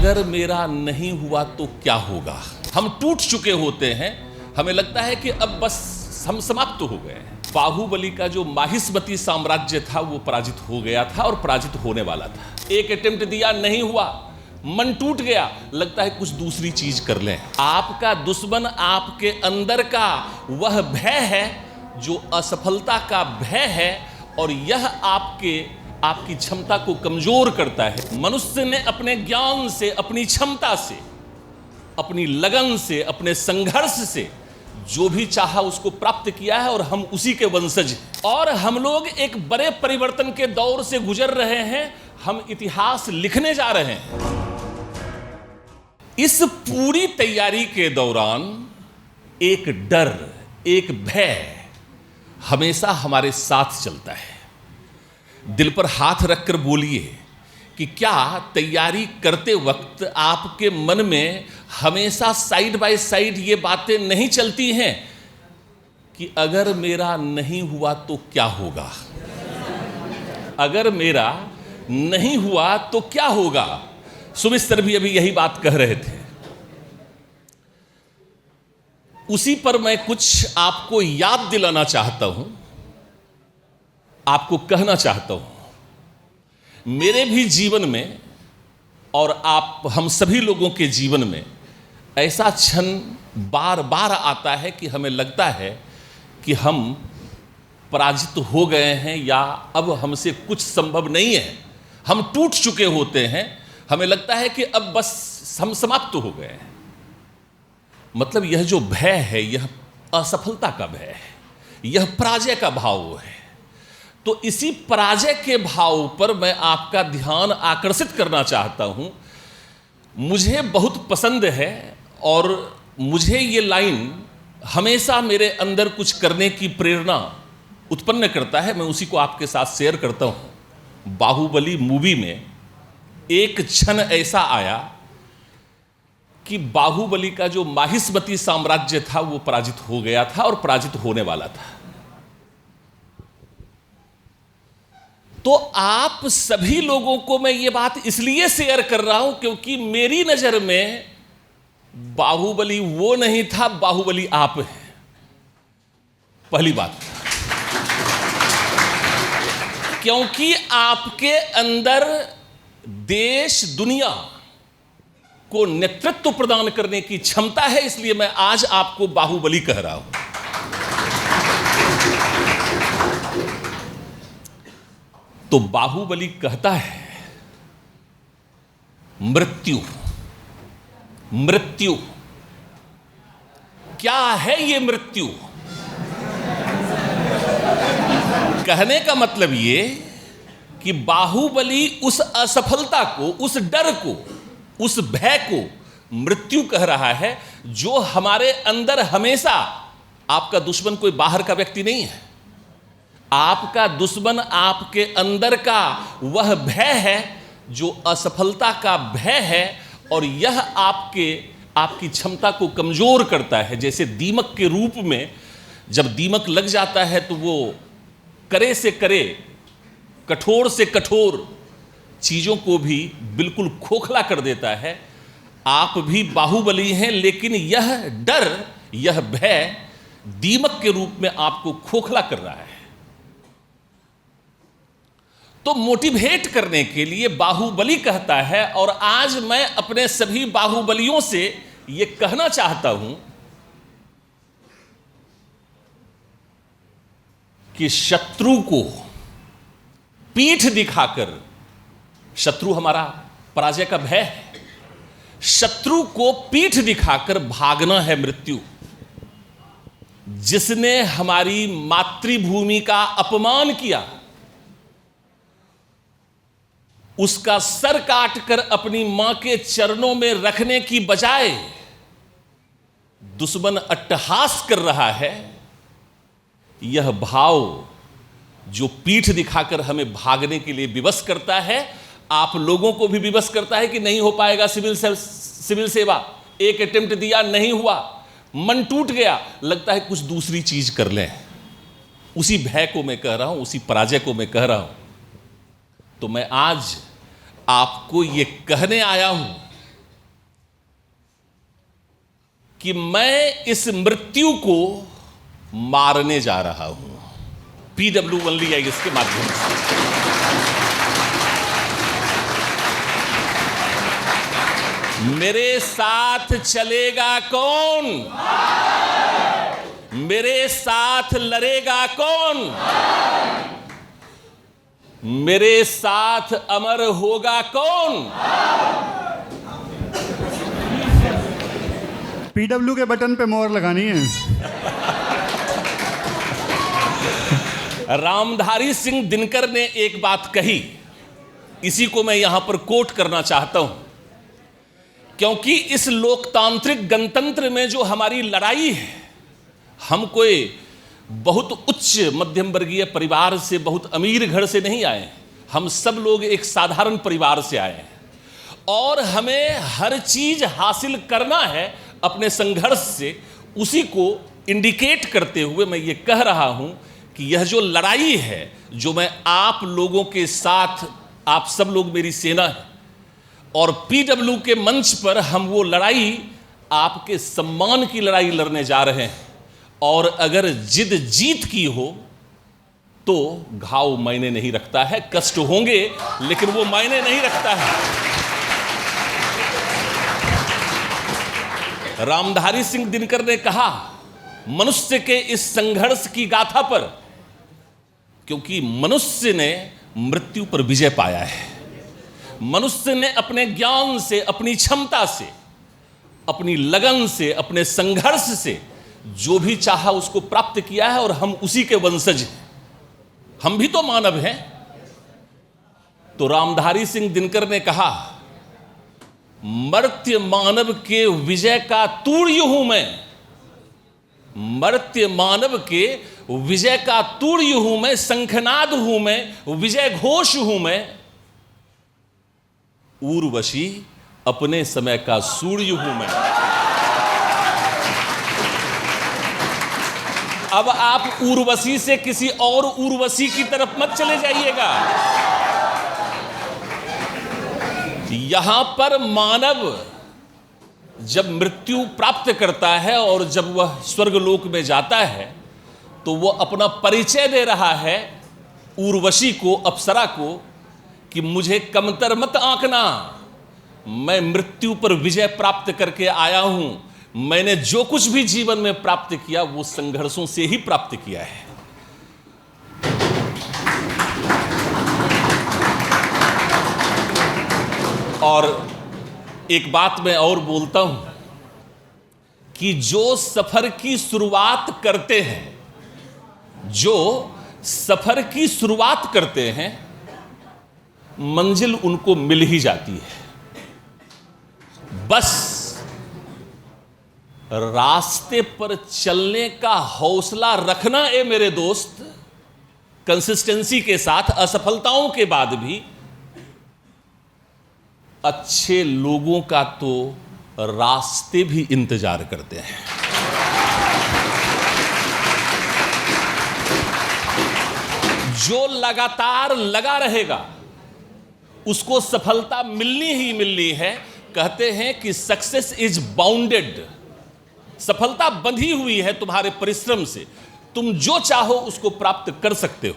अगर मेरा नहीं हुआ तो क्या होगा। हम टूट चुके होते हैं, हमें लगता है कि अब बस हम समाप्त हो गए हैं। बाहुबली का जो माहिष्मती साम्राज्य था वो पराजित हो गया था और पराजित होने वाला था। एक अटेम्प्ट दिया, नहीं हुआ, मन टूट गया, लगता है कुछ दूसरी चीज कर लें। आपका दुश्मन आपके अंदर का वह भय है जो असफलता का भय है, और यह आपकी क्षमता को कमजोर करता है। मनुष्य ने अपने ज्ञान से, अपनी क्षमता से, अपनी लगन से, अपने संघर्ष से जो भी चाहा उसको प्राप्त किया है, और हम उसी के वंशज हैं। और हम लोग एक बड़े परिवर्तन के दौर से गुजर रहे हैं। हम इतिहास लिखने जा रहे हैं। इस पूरी तैयारी के दौरान एक डर, एक भय हमेशा हमारे साथ चलता है। दिल पर हाथ रखकर बोलिए कि क्या तैयारी करते वक्त आपके मन में हमेशा साइड बाय साइड ये बातें नहीं चलती हैं कि अगर मेरा नहीं हुआ तो क्या होगा, अगर मेरा नहीं हुआ तो क्या होगा। सुमिस्तर भी अभी यही बात कह रहे थे। उसी पर मैं कुछ आपको याद दिलाना चाहता हूं, आपको कहना चाहता हूं। मेरे भी जीवन में और हम सभी लोगों के जीवन में ऐसा क्षण बार बार आता है कि हमें लगता है कि हम पराजित हो गए हैं या अब हमसे कुछ संभव नहीं है। हम टूट चुके होते हैं, हमें लगता है कि अब बस हम समाप्त हो गए हैं। मतलब यह जो भय है, यह असफलता का भय है, यह पराजय का भाव है। तो इसी पराजय के भाव पर मैं आपका ध्यान आकर्षित करना चाहता हूं। मुझे बहुत पसंद है और मुझे ये लाइन हमेशा मेरे अंदर कुछ करने की प्रेरणा उत्पन्न करता है। मैं उसी को आपके साथ शेयर करता हूं। बाहुबली मूवी में एक क्षण ऐसा आया कि बाहुबली का जो माहिष्मती साम्राज्य था वो पराजित हो गया था और पराजित होने वाला था। तो आप सभी लोगों को मैं ये बात इसलिए शेयर कर रहा हूं क्योंकि मेरी नजर में बाहुबली वो नहीं था, बाहुबली आप हैं। पहली बात, क्योंकि आपके अंदर देश दुनिया को नेतृत्व प्रदान करने की क्षमता है, इसलिए मैं आज आपको बाहुबली कह रहा हूं। तो बाहुबली कहता है, मृत्यु, मृत्यु क्या है ये मृत्यु। कहने का मतलब ये कि बाहुबली उस असफलता को, उस डर को, उस भय को मृत्यु कह रहा है जो हमारे अंदर हमेशा। आपका दुश्मन कोई बाहर का व्यक्ति नहीं है, आपका दुश्मन आपके अंदर का वह भय है जो असफलता का भय है, और यह आपकी क्षमता को कमजोर करता है। जैसे दीमक के रूप में जब दीमक लग जाता है तो वो करे से करे, कठोर से कठोर चीजों को भी बिल्कुल खोखला कर देता है। आप भी बाहुबली हैं, लेकिन यह डर, यह भय दीमक के रूप में आपको खोखला कर रहा है। तो मोटिवेट करने के लिए बाहुबली कहता है, और आज मैं अपने सभी बाहुबलियों से यह कहना चाहता हूं कि शत्रु को पीठ दिखाकर, शत्रु हमारा पराजय का भय है, शत्रु को पीठ दिखाकर भागना है मृत्यु। जिसने हमारी मातृभूमि का अपमान किया उसका सर काटकर अपनी मां के चरणों में रखने की बजाय दुश्मन अट्टहास कर रहा है। यह भाव जो पीठ दिखाकर हमें भागने के लिए विवश करता है, आप लोगों को भी विवश करता है कि नहीं हो पाएगा सिविल सेवा। एक अटेम्प्ट दिया, नहीं हुआ, मन टूट गया, लगता है कुछ दूसरी चीज कर लें। उसी भय को मैं कह रहा हूं, उसी पराजय को मैं कह रहा हूं। तो मैं आज आपको ये कहने आया हूं कि मैं इस मृत्यु को मारने जा रहा हूं, PW ओनली आई इसके माध्यम से। मेरे साथ चलेगा कौन? मेरे साथ लड़ेगा कौन? मेरे साथ अमर होगा कौन? PW के बटन पे मोहर लगानी है। रामधारी सिंह दिनकर ने एक बात कही, इसी को मैं यहां पर कोट करना चाहता हूं, क्योंकि इस लोकतांत्रिक गणतंत्र में जो हमारी लड़ाई है, हम कोई बहुत उच्च मध्यम वर्गीय परिवार से, बहुत अमीर घर से नहीं आए। हम सब लोग एक साधारण परिवार से आए हैं और हमें हर चीज हासिल करना है अपने संघर्ष से। उसी को इंडिकेट करते हुए मैं ये कह रहा हूं कि यह जो लड़ाई है, जो मैं आप लोगों के साथ, आप सब लोग मेरी सेना है, और PW के मंच पर हम वो लड़ाई आपके सम्मान की लड़ाई लड़ने जा रहे हैं। और अगर जिद जीत की हो तो घाव मायने नहीं रखता है, कष्ट होंगे लेकिन वो मायने नहीं रखता है। रामधारी सिंह दिनकर ने कहा मनुष्य के इस संघर्ष की गाथा पर, क्योंकि मनुष्य ने मृत्यु पर विजय पाया है। मनुष्य ने अपने ज्ञान से, अपनी क्षमता से, अपनी लगन से, अपने संघर्ष से जो भी चाहा उसको प्राप्त किया है और हम उसी के वंशज हैं। हम भी तो मानव हैं। तो रामधारी सिंह दिनकर ने कहा, मर्त्य मानव के विजय का तूर्य हूं मैं, मर्त्य मानव के विजय का तूर्य हूं मैं, शंखनाद हूं मैं, विजय घोष हूं मैं, उर्वशी अपने समय का सूर्य हूं मैं। अब आप उर्वशी से किसी और उर्वशी की तरफ मत चले जाइएगा। यहां पर मानव जब मृत्यु प्राप्त करता है और जब वह स्वर्गलोक में जाता है तो वह अपना परिचय दे रहा है उर्वशी को, अप्सरा को, कि मुझे कमतर मत आंकना, मैं मृत्यु पर विजय प्राप्त करके आया हूं। मैंने जो कुछ भी जीवन में प्राप्त किया वो संघर्षों से ही प्राप्त किया है। और एक बात मैं और बोलता हूं कि जो सफर की शुरुआत करते हैं, जो सफर की शुरुआत करते हैं, मंजिल उनको मिल ही जाती है। बस रास्ते पर चलने का हौसला रखना है मेरे दोस्त, कंसिस्टेंसी के साथ, असफलताओं के बाद भी। अच्छे लोगों का तो रास्ते भी इंतजार करते हैं। जो लगातार लगा रहेगा उसको सफलता मिलनी ही मिलनी है। कहते हैं कि सक्सेस इज बाउंडेड, सफलता बंधी हुई है तुम्हारे परिश्रम से, तुम जो चाहो उसको प्राप्त कर सकते हो।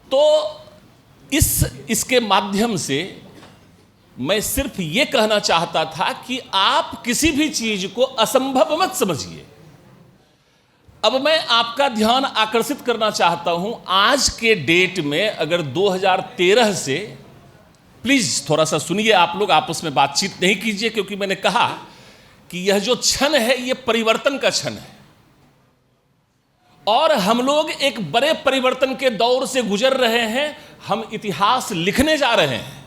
तो इसके माध्यम से मैं सिर्फ ये कहना चाहता था कि आप किसी भी चीज को असंभव मत समझिए। अब मैं आपका ध्यान आकर्षित करना चाहता हूं, आज के डेट में अगर 2013 से, प्लीज थोड़ा सा सुनिए, आप लोग आपस में बातचीत नहीं कीजिए, क्योंकि मैंने कहा कि यह जो क्षण है यह परिवर्तन का क्षण है और हम लोग एक बड़े परिवर्तन के दौर से गुजर रहे हैं। हम इतिहास लिखने जा रहे हैं।